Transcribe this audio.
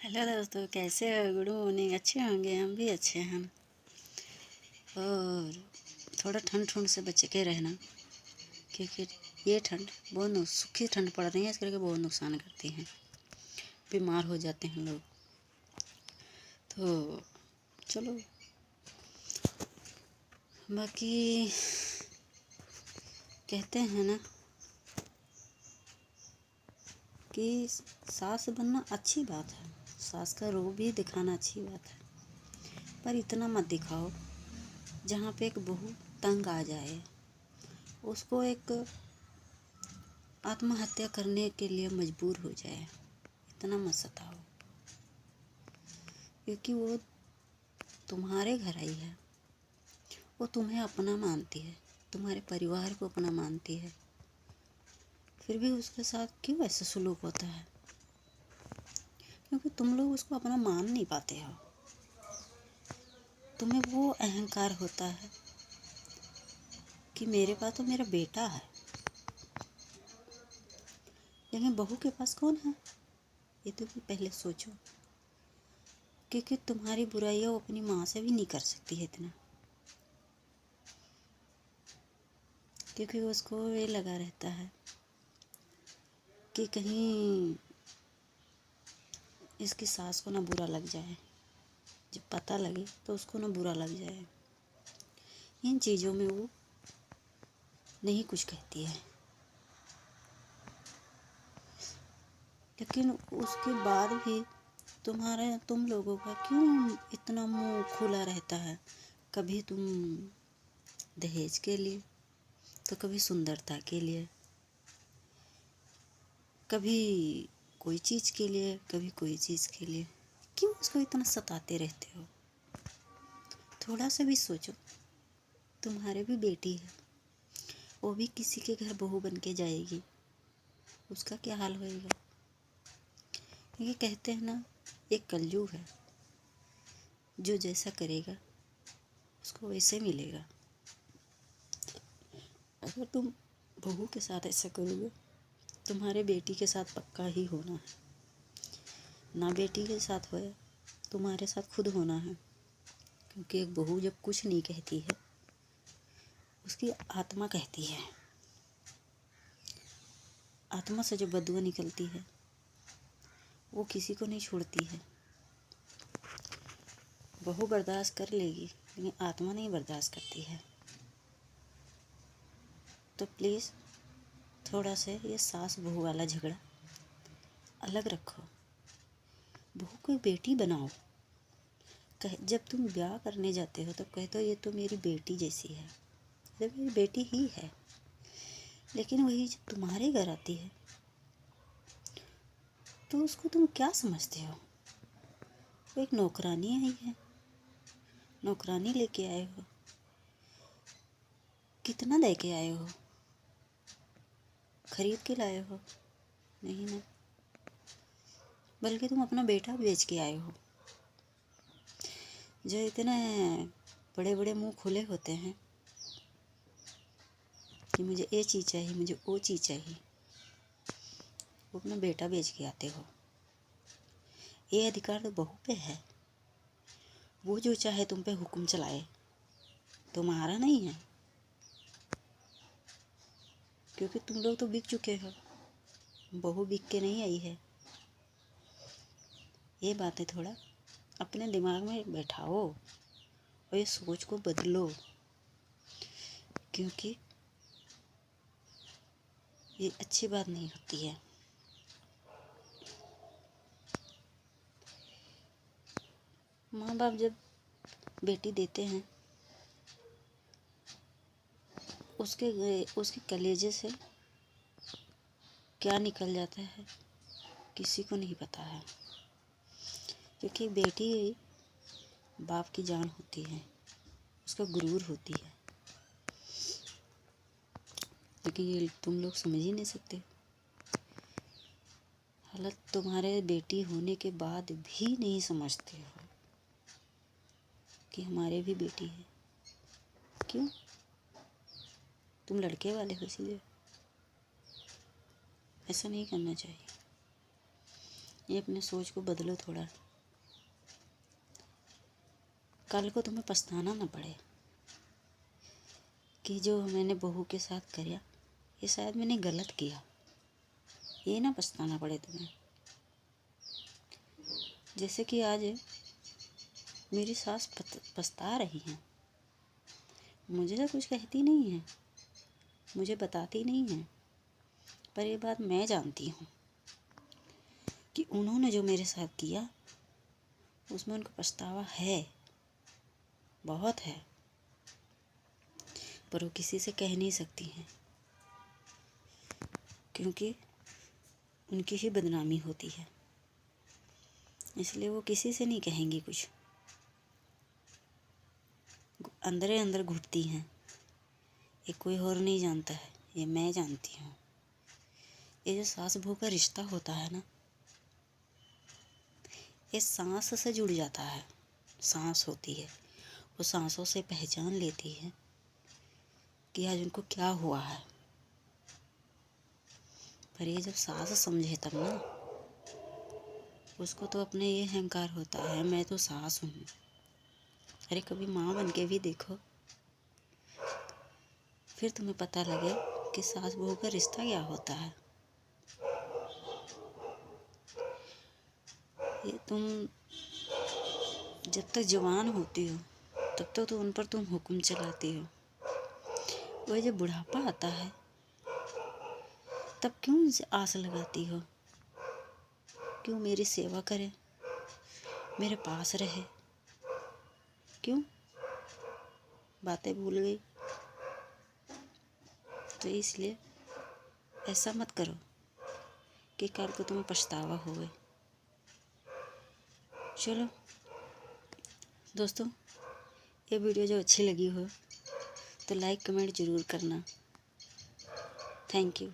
Hello दोस्तों, कैसे हो? Good morning. अच्छे होंगे, हम भी अच्छे हैं। और थोड़ा ठंड ठंड से बच के रहना, क्योंकि ये ठंड बहुत सूखी ठंड पड़ रही है, इस करके बहुत नुकसान करती हैं, बीमार हो जाते हैं लोग। तो चलो, बाकी कहते हैं ना कि सास बनना अच्छी बात है, सास का रूप भी दिखाना अच्छी बात है, पर इतना मत दिखाओ जहाँ पे एक बहू तंग आ जाए, उसको एक आत्महत्या करने के लिए मजबूर हो जाए। इतना मत सताओ, क्योंकि वो तुम्हारे घर आई है, वो तुम्हें अपना मानती है, तुम्हारे परिवार को अपना मानती है, फिर भी उसके साथ क्यों ऐसा सलूक होता है? क्योंकि तुम लोग उसको अपना मान नहीं पाते हो। तुम्हें वो अहंकार होता है कि मेरे पास तो मेरा बेटा है, लेकिन बहू के पास कौन है? ये तो भी पहले सोचो, क्योंकि तुम्हारी बुराइयां वो अपनी माँ से भी नहीं कर सकती है इतना, क्योंकि उसको ये लगा रहता है कि कहीं इसकी सास को ना बुरा लग जाए, जब पता लगे तो उसको ना बुरा लग जाए। इन चीज़ों में वो नहीं कुछ कहती है, लेकिन उसके बाद भी तुम लोगों का क्यों इतना मुंह खुला रहता है? कभी तुम दहेज के लिए, तो कभी सुंदरता के लिए, कभी कोई चीज़ के लिए, कभी कोई चीज़ के लिए। क्यों उसको इतना सताते रहते हो? थोड़ा सा भी सोचो, तुम्हारे भी बेटी है, वो भी किसी के घर बहू बन के जाएगी, उसका क्या हाल होएगा? ये कहते हैं ना, एक कलयुग है, जो जैसा करेगा उसको वैसे मिलेगा। अगर तुम बहू के साथ ऐसा करोगे, तुम्हारे बेटी के साथ पक्का ही होना है। ना बेटी के साथ होया, तुम्हारे साथ खुद होना है, क्योंकि एक बहू जब कुछ नहीं कहती है, उसकी आत्मा कहती है। आत्मा से जो बदुआ निकलती है वो किसी को नहीं छोड़ती है। बहू बर्दाश्त कर लेगी, लेकिन आत्मा नहीं बर्दाश्त करती है। तो प्लीज़ थोड़ा से ये सास बहू वाला झगड़ा अलग रखो, बहू को बेटी बनाओ। जब तुम ब्याह करने जाते हो तब कहते हो ये तो मेरी बेटी जैसी है, ये मेरी बेटी ही है, लेकिन वही जब तुम्हारे घर आती है तो उसको तुम क्या समझते हो? वो एक नौकरानी आई है, नौकरानी लेके आए हो, कितना दे के आए हो? खरीद के लाए हो? नहीं ना, बल्कि तुम अपना बेटा बेच के आए हो। जो इतने बड़े बड़े मुंह खुले होते हैं कि मुझे ये चीज़ चाहिए, मुझे वो चीज़ चाहिए, वो अपना बेटा बेच के आते हो। ये अधिकार तो बहू पे है, वो जो चाहे तुम पे हुक्म चलाए, तुम्हारा नहीं है, क्योंकि तुम लोग तो बिक चुके हो, बहू बिक के नहीं आई है। ये बातें थोड़ा अपने दिमाग में बैठाओ और ये सोच को बदलो, क्योंकि ये अच्छी बात नहीं होती है। माँ बाप जब बेटी देते हैं, उसके कलेजे से क्या निकल जाता है किसी को नहीं पता है, क्योंकि बेटी बाप की जान होती है, उसका गुरूर होती है, लेकिन ये तुम लोग समझ ही नहीं सकते। हालत तुम्हारे बेटी होने के बाद भी नहीं समझते हो कि हमारे भी बेटी है। क्यों? तुम लड़के वाले हो, इसलिए। ऐसा नहीं करना चाहिए। ये अपने सोच को बदलो थोड़ा, कल को तुम्हें पछताना ना पड़े कि जो मैंने बहू के साथ किया ये शायद मैंने गलत किया, ये ना पछताना पड़े तुम्हें। जैसे कि आज मेरी सास पछता रही हैं, मुझे तो कुछ कहती नहीं है, मुझे बताती नहीं है, पर ये बात मैं जानती हूँ कि उन्होंने जो मेरे साथ किया उसमें उनको पछतावा है, बहुत है, पर वो किसी से कह नहीं सकती हैं क्योंकि उनकी ही बदनामी होती है, इसलिए वो किसी से नहीं कहेंगी कुछ, अंदर अंदर घुटती हैं। ये कोई और नहीं जानता है, ये मैं जानती हूँ। ये जो सास बहू का रिश्ता होता है ना, ये सांस से जुड़ जाता है, सांस होती है, वो सांसों से पहचान लेती है कि आज उनको क्या हुआ है। पर ये जब सास समझे तब ना, उसको तो अपने ये अहंकार होता है, मैं तो सास हूँ। अरे कभी माँ बन के भी देखो, फिर तुम्हें पता लगे कि सास बहू का रिश्ता क्या होता है। ये तुम जब तक जवान होती हो तब तक तो उन पर तुम हुक्म चलाती हो, वह जब बुढ़ापा आता है तब क्यों उनसे आस लगाती हो, क्यों मेरी सेवा करे, मेरे पास रहे, क्यों बातें भूल गई। तो इसलिए ऐसा मत करो कि कल को तुम्हें पछतावा होवे। चलो दोस्तों, ये वीडियो जो अच्छी लगी हो तो लाइक कमेंट ज़रूर करना। Thank you.